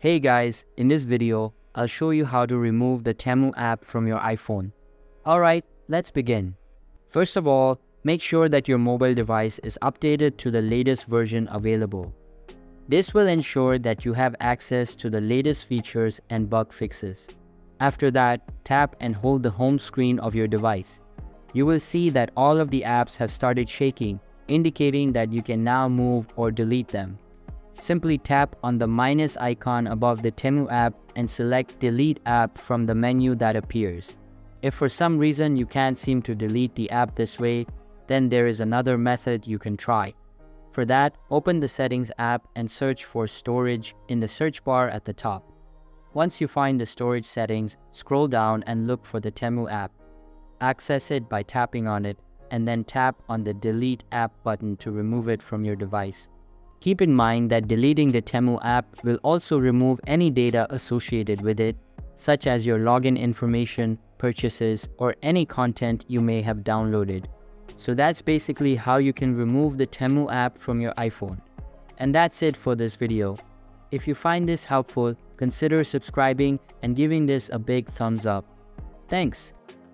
Hey guys, in this video, I'll show you how to remove the Temu app from your iPhone. Alright, let's begin. First of all, make sure that your mobile device is updated to the latest version available. This will ensure that you have access to the latest features and bug fixes. After that, tap and hold the home screen of your device. You will see that all of the apps have started shaking, indicating that you can now move or delete them. Simply tap on the minus icon above the Temu app and select Delete App from the menu that appears. If for some reason you can't seem to delete the app this way, then there is another method you can try. For that, open the Settings app and search for Storage in the search bar at the top. Once you find the storage settings, scroll down and look for the Temu app. Access it by tapping on it, and then tap on the Delete App button to remove it from your device. Keep in mind that deleting the Temu app will also remove any data associated with it, such as your login information, purchases, or any content you may have downloaded. So that's basically how you can remove the Temu app from your iPhone. And that's it for this video. If you find this helpful, consider subscribing and giving this a big thumbs up. Thanks.